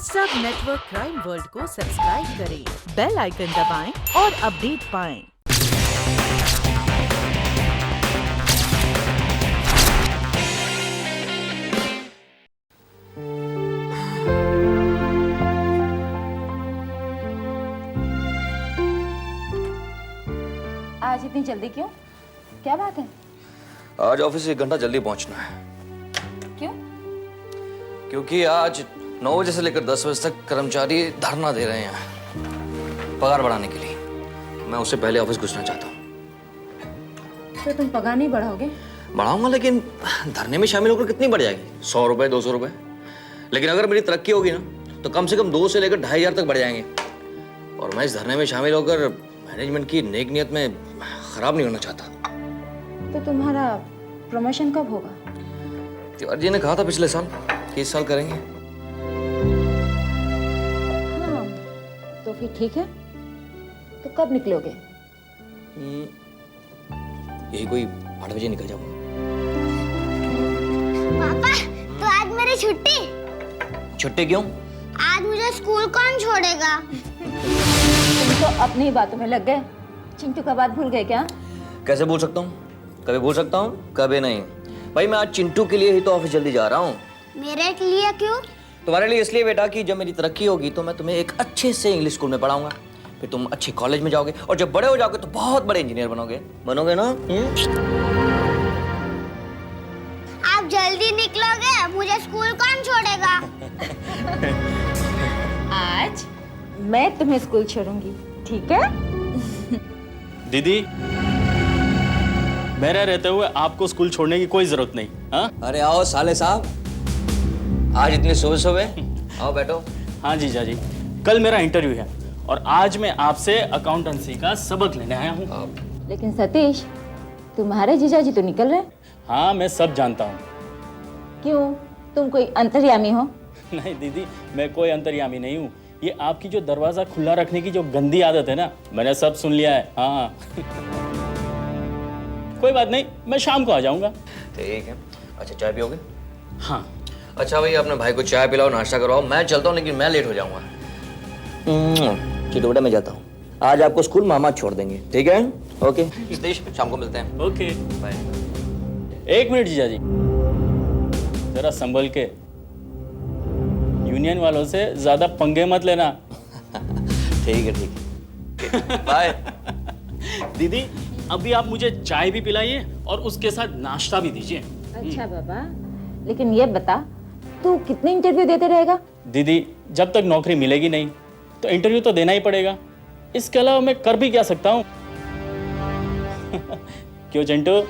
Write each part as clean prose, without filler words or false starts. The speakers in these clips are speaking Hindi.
सब नेटवर्क क्राइम वर्ल्ड को सब्सक्राइब करें, बेल आइकन दबाएं और अपडेट पाएं। आज इतनी जल्दी क्यों? क्या बात है? आज ऑफिस 1 घंटा जल्दी पहुंचना है। क्यों? क्योंकि आज 9 बजे से लेकर 10 बजे तक कर्मचारी धरना दे रहे हैं पगार बढ़ाने के लिए। मैं उससे पहले ऑफिस घुसना चाहता हूँ। तो तुम पगार नहीं बढ़ाओगे? बढ़ाऊंगा, लेकिन धरने में शामिल होकर कितनी बढ़ जाएगी? 100 रुपए, 200 रुपए। लेकिन अगर मेरी तरक्की होगी ना, तो कम से कम 2 से लेकर 2,500 तक बढ़ जाएंगे। और मैं इस धरने में शामिल होकर मैनेजमेंट की नेक नियत में खराब नहीं होना चाहता। तो तुम्हारा प्रमोशन कब होगा? तिवारी जी ने कहा था पिछले साल कि इस साल करेंगे। हाँ, तो फिर ठीक है। तो कब निकलोगे? यही कोई 8 बजे निकल जाऊंगा। पापा, तो आज मेरी छुट्टी। छुट्टी क्यों? आज मुझे स्कूल कौन छोड़ेगा? तुम तो अपनी ही बातों में लग गए। चिंटू का बात भूल गए क्या? कैसे भूल सकता हूँ? कभी भूल सकता हूँ, कभी नहीं। भाई मैं आज चिंटू के लिए ही तो ऑफिस जल्दी जा रहा हूँ। मेरे लिए क्यों? तुम्हारे लिए इसलिए बेटा कि जब मेरी तरक्की होगी तो मैं तुम्हें एक अच्छे से इंग्लिश स्कूल में पढ़ाऊंगा। फिर तुम अच्छे कॉलेज में जाओगे और जब बड़े हो जाओगे तो बहुत बड़े इंजीनियर बनोगे ना? आप जल्दी निकलोगे, मुझे स्कूल कौन छोड़ेगा? आज मैं तुम्हें स्कूल छोड़ूंगी, ठीक है? दीदी, मेरे रहते हुए आपको स्कूल छोड़ने की कोई जरूरत नहीं। हाँ? अरे आओ साले साहब, आज इतने सुबह सुबह आओ बैठो। हाँ जीजा जी, कल मेरा इंटरव्यू है और आज मैं आपसे अकाउंटेंसी का सबक लेने आया हूँ। लेकिन सतीश, तुम्हारे जीजाजी तो निकल रहे। हाँ, मैं सब जानता हूँ। क्यों? तुम कोई अंतर्यामी हो? नहीं दीदी, मैं कोई अंतर्यामी नहीं हूँ। ये आपकी जो दरवाजा खुला रखने की जो गंदी आदत है ना, मैंने सब सुन लिया है। हाँ। कोई बात नहीं, मैं शाम को आ जाऊंगा। ठीक है। अच्छा, चाय पियोगे? हाँ। अच्छा भैया, अपने भाई को चाय पिलाओ, नाश्ता करवाओ। मैं चलता हूँ, लेकिन मैं लेट हो जाऊंगा। बेटा मैं जाता हूँ। आज आपको स्कूल मामा छोड़ देंगे, ठीक है? ओके सतीश, शाम को मिलते हैं। Okay bye. 1 मिनट जीजा जी, जरा संभल के। यूनियन वालों से ज्यादा पंगे मत लेना। ठीक है, ठीक है। बाय। दीदी, अभी आप मुझे चाय भी पिलाइए और उसके साथ नाश्ता भी दीजिए। अच्छा बाबा, लेकिन ये बता, तू कितने इंटरव्यू देते रहेगा? दीदी, जब तक नौकरी मिलेगी नहीं तो इंटरव्यू तो देना ही पड़ेगा। इसके अलावा मैं कर भी क्या सकता हूँ? क्यों चिंटू?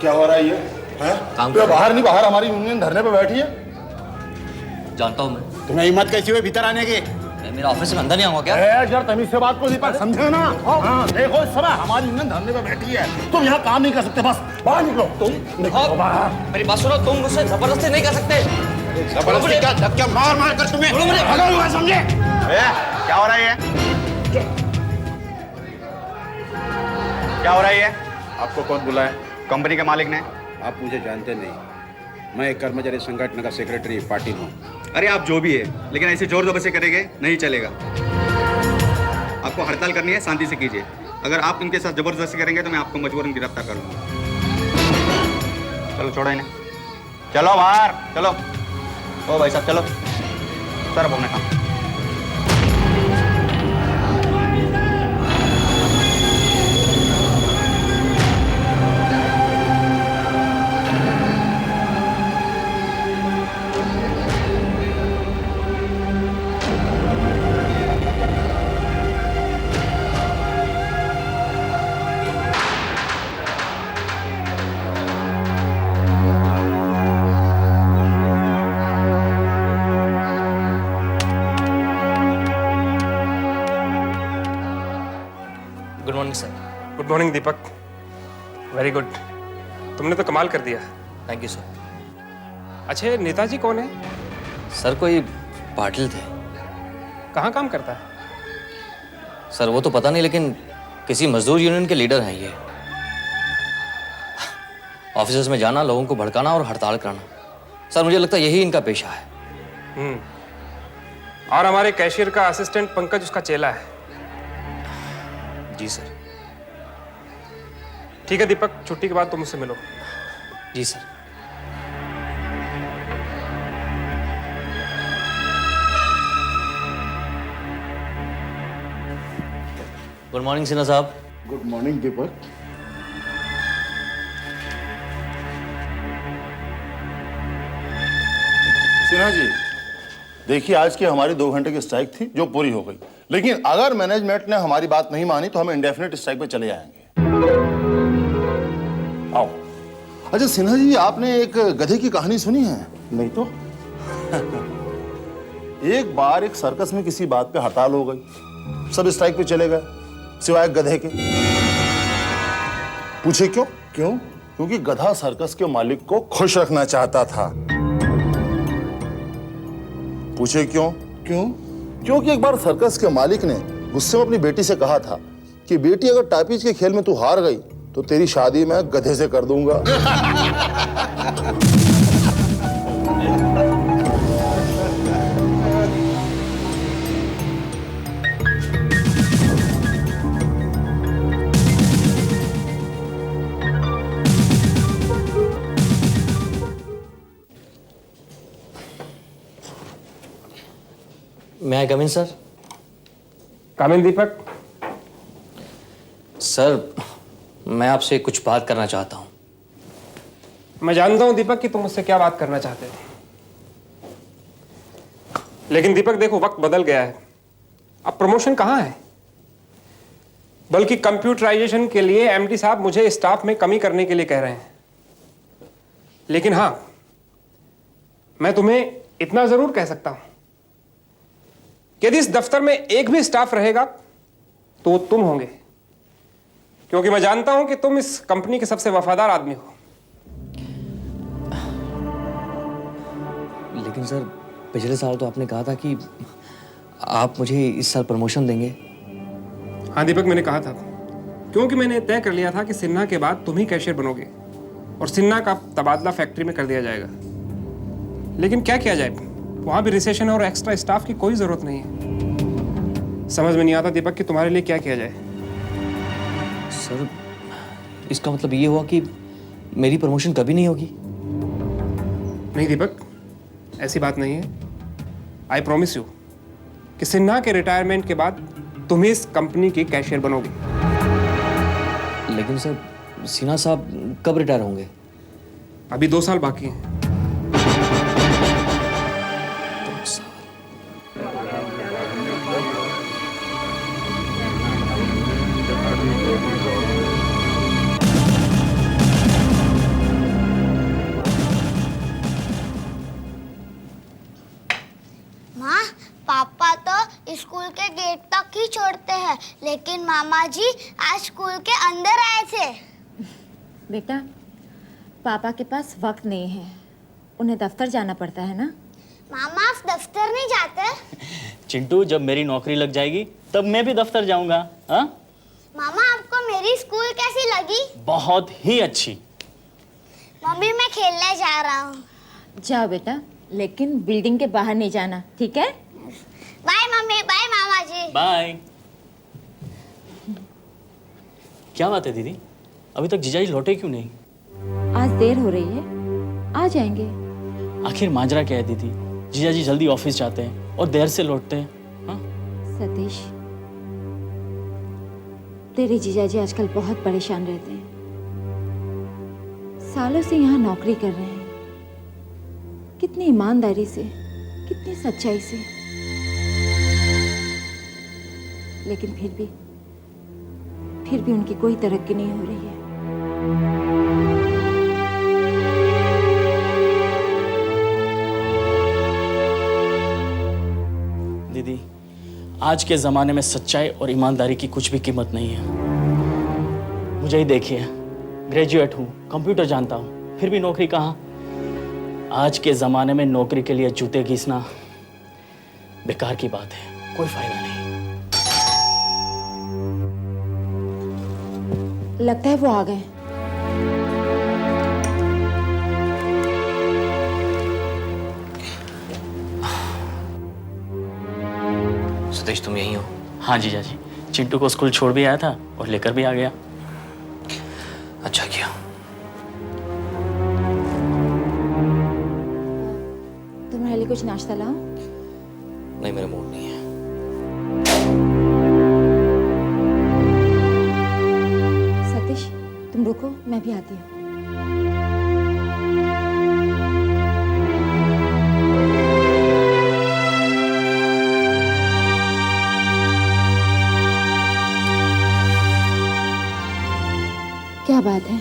क्या हो रहा है ये? काम तो कर- बाहर नहीं, बाहर हमारी यूनियन धरने पे बैठी है। जानता हूँ मैं। तुम्हें हिम्मत कैसी हुई भीतर आने की? मेरा ऑफिस में अंदर नहीं आऊंगा क्या? जरा तमीज से बात को नहीं, पर समझे ना। हाँ, देखो इस समय हमारी यूनियन धरने पे बैठी है, तुम यहाँ काम नहीं कर सकते। बस बाहर निकलो, तुम निकलो बाहर। मेरी बात सुनो, तुम मुझसे जबरदस्ती नहीं कर सकते। जबरदस्ती क्या? धक्के मार मार कर तुम्हें भगा हुआ, समझे? क्या हो रहा है? क्या हो रहा है ये? आपको कौन बुलाया? कंपनी के मालिक ने। आप मुझे जानते नहीं, मैं एक कर्मचारी संगठन का सेक्रेटरी पाटिल हूँ। अरे आप जो भी है, लेकिन ऐसे जोर जबरदस्ती करेंगे नहीं चलेगा। आपको हड़ताल करनी है, शांति से कीजिए। अगर आप उनके साथ जबरदस्ती करेंगे तो मैं आपको मजबूरन गिरफ्तार कर लूँगा। चलो छोड़ो इन्हें, चलो बाहर चलो। ओ भाई साहब चलो, सर अपने काम। Morning sir. गुड मॉर्निंग दीपक। वेरी गुड, तुमने तो कमाल कर दिया। Thank you sir. अच्छा, ये नेताजी कौन है? सर कोई पाटिल थे। कहाँ काम करता है? सर वो तो पता नहीं, लेकिन किसी मजदूर यूनियन के लीडर हैं ये। ऑफिस में जाना, लोगों को भड़काना और हड़ताल कराना। सर मुझे लगता है यही इनका पेशा है। और हमारे कैशियर का असिस्टेंट पंकज उसका चेला है। जी सर। ठीक है दीपक, छुट्टी के बाद तुम मुझसे मिलो। जी सर। गुड मॉर्निंग सिन्हा साहब। गुड मॉर्निंग दीपक। सिन्हा जी, देखिए आज की हमारी 2 घंटे की स्ट्राइक थी जो पूरी हो गई, लेकिन अगर मैनेजमेंट ने हमारी बात नहीं मानी तो हम इंडेफिनिट स्ट्राइक पे चले जाएंगे। आओ। अच्छा सिन्हा जी, आपने एक गधे की कहानी सुनी है? नहीं तो एक बार एक सर्कस में किसी बात पे हड़ताल हो गई, सब स्ट्राइक पे चले गए सिवाय गधे के। पूछे क्यों? क्योंकि गधा सर्कस के मालिक को खुश रखना चाहता था। पूछे क्यों? क्योंकि एक बार सर्कस के मालिक ने गुस्से में अपनी बेटी से कहा था कि बेटी अगर टापीज के खेल में तू हार गई तो तेरी शादी मैं गधे से कर दूंगा। May I come in, sir? Come in Deepak. Sir मैं आपसे कुछ बात करना चाहता हूँ। मैं जानता हूं दीपक कि तुम मुझसे क्या बात करना चाहते हो, लेकिन दीपक देखो, वक्त बदल गया है। अब प्रमोशन कहाँ है? बल्कि कंप्यूटराइजेशन के लिए एमडी साहब मुझे स्टाफ में कमी करने के लिए कह रहे हैं। लेकिन हाँ, मैं तुम्हें इतना जरूर कह सकता हूं कि यदि इस दफ्तर में एक भी स्टाफ रहेगा तो वो तुम होंगे, क्योंकि मैं जानता हूं कि तुम इस कंपनी के सबसे वफादार आदमी हो। लेकिन सर पिछले साल तो आपने कहा था कि आप मुझे इस साल प्रमोशन देंगे। हाँ दीपक, मैंने कहा था, क्योंकि मैंने तय कर लिया था कि सिन्हा के बाद तुम ही कैशियर बनोगे और सिन्हा का तबादला फैक्ट्री में कर दिया जाएगा। लेकिन क्या किया जाए, वहां भी रिसेशन और एक्स्ट्रा स्टाफ की कोई जरूरत नहीं है। समझ में नहीं आता दीपक कि तुम्हारे लिए क्या किया जाए। सर इसका मतलब ये हुआ कि मेरी प्रमोशन कभी नहीं होगी? नहीं दीपक, ऐसी बात नहीं है। आई प्रॉमिस यू कि सिन्हा के रिटायरमेंट के बाद तुम ही इस कंपनी की कैशियर बनोगे। लेकिन सर सिन्हा साहब कब रिटायर होंगे? अभी 2 साल बाकी हैं। माँ, पापा तो स्कूल के गेट तक ही छोड़ते हैं, लेकिन मामा जी आज स्कूल के अंदर आए थे। बेटा, पापा के पास वक्त नहीं है, उन्हें दफ्तर जाना पड़ता है ना। मामा आप दफ्तर नहीं जाते? चिंटू, जब मेरी नौकरी लग जाएगी तब मैं भी दफ्तर जाऊंगा। हाँ मामा आपको मेरी स्कूल कैसी लगी? बहुत ही अच्छी। मम्मी मैं खेलने जा रहा हूँ। जाओ बेटा, लेकिन बिल्डिंग के बाहर नहीं जाना, ठीक है? बाय मम्मी, बाय मामा जी। बाय। क्या बात है दीदी, अभी तक जीजाजी लौटे क्यों नहीं? आज देर हो रही है, आ जाएंगे। आखिर माजरा क्या है दीदी? जीजाजी जल्दी ऑफिस जाते हैं और देर से लौटते हैं। हाँ? सतीश, तेरे जीजाजी आजकल बहुत परेशान रहते हैं। सालों से यहाँ नौकरी कर रहे हैं, कितनी ईमानदारी से, कितनी सच्चाई से, लेकिन फिर भी उनकी कोई तरक्की नहीं हो रही है। दीदी, आज के ज़माने में सच्चाई और ईमानदारी की कुछ भी कीमत नहीं है। मुझे ही देखिए, ग्रेजुएट हूँ, कंप्यूटर जानता हूँ, फिर भी नौकरी कहाँ? आज के ज़माने में नौकरी के लिए जूते घिसना बेकार की बात है, कोई फायदा नहीं। लगता है वो आ गए। सतीश तुम यहीं हो? हाँ जीजा जी, चिंटू को स्कूल छोड़ भी आया था और लेकर भी आ गया। अच्छा किया। तुम्हारे लिए कुछ नाश्ता लाऊं? नहीं, मेरा मूड नहीं है। सतीश तुम रुको, मैं भी आती हूँ। क्या बात है,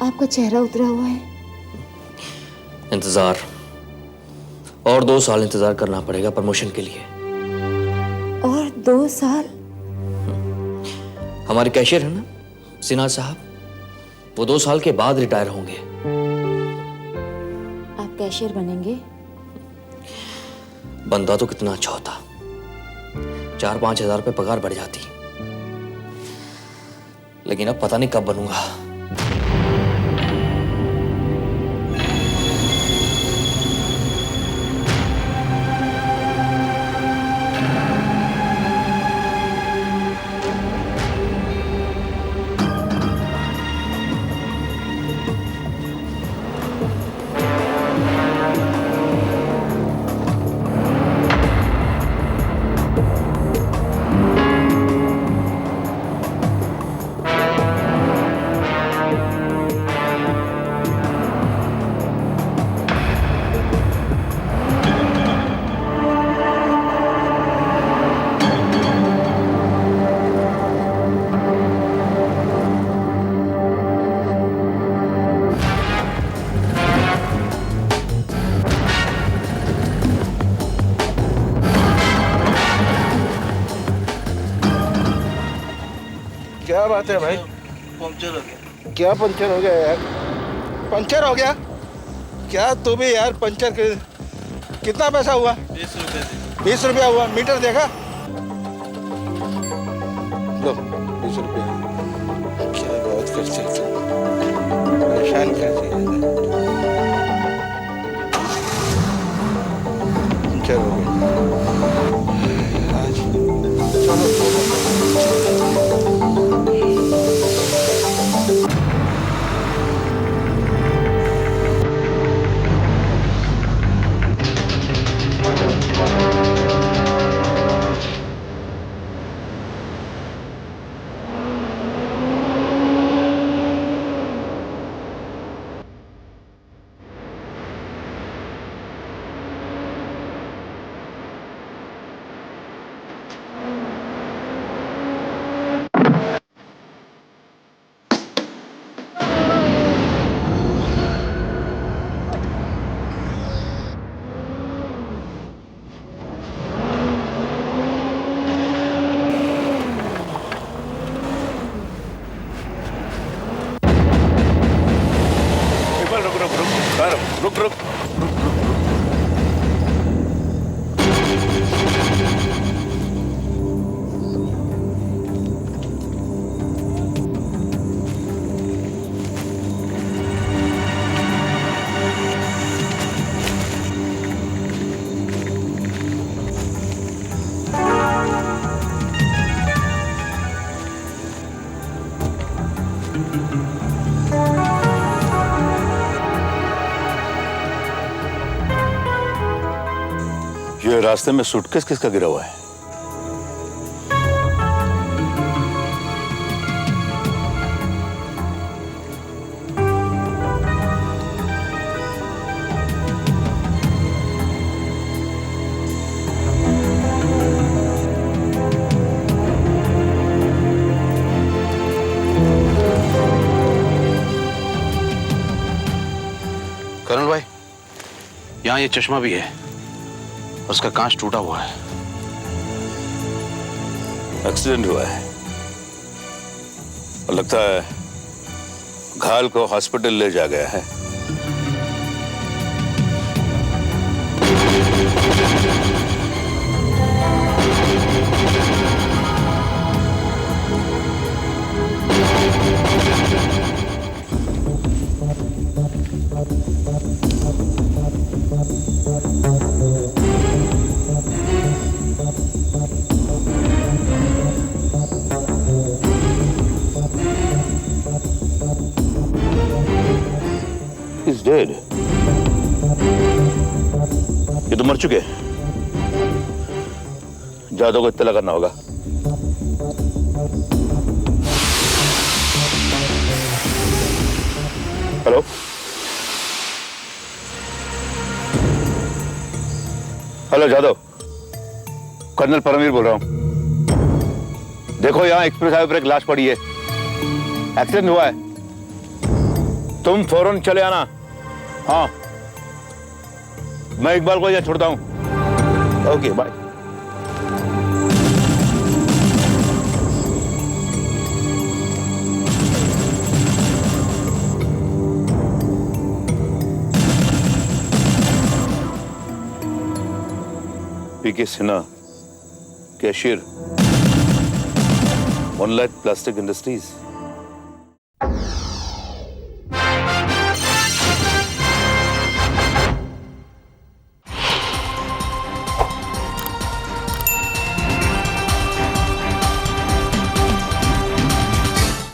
आपका चेहरा उतरा हुआ है? इंतजार, और 2 साल इंतजार करना पड़ेगा प्रमोशन के लिए। और 2 साल? हमारे कैशियर है ना सिन्हा साहब, वो 2 साल के बाद रिटायर होंगे। आप कैशियर बनेंगे? बंदा तो कितना अच्छा होता, 4-5 हजार रुपये पगार बढ़ जाती, लेकिन अब पता नहीं कब बनूंगा। क्या बात है भाई? पंचर हो गया। क्या पंचर हो गया यार? पंचर हो गया? क्या तू भी यार पंचर कितना पैसा हुआ? 20 रुपये। 20 रुपया हुआ? मीटर देखा? लो 20 रुपये। क्या बात करते हो? परेशान कैसे है? पंचर हो गया आज। चलो रुक रुक। ये रास्ते में सूटकेस किसका गिरा हुआ है? कर्नल भाई, यहाँ ये चश्मा भी है, उसका कांच टूटा हुआ है। एक्सीडेंट हुआ है। लगता है घायल को हॉस्पिटल ले जा गया है। He's dead. ये तो मर चुके हैं। जादव को इत्तला करना होगा। Hello, hello Jadhav, colonel Paramvir बोल रहा हूं। देखो यहां एक्सप्रेस हाईवे पर एक लाश पड़ी है, एक्सीडेंट हुआ है। तुम फौरन चले आना। हाँ, मैं इकबाल को यहाँ छोड़ता हूँ। Okay bye. P K Sinha, cashier, moonlight plastic industries.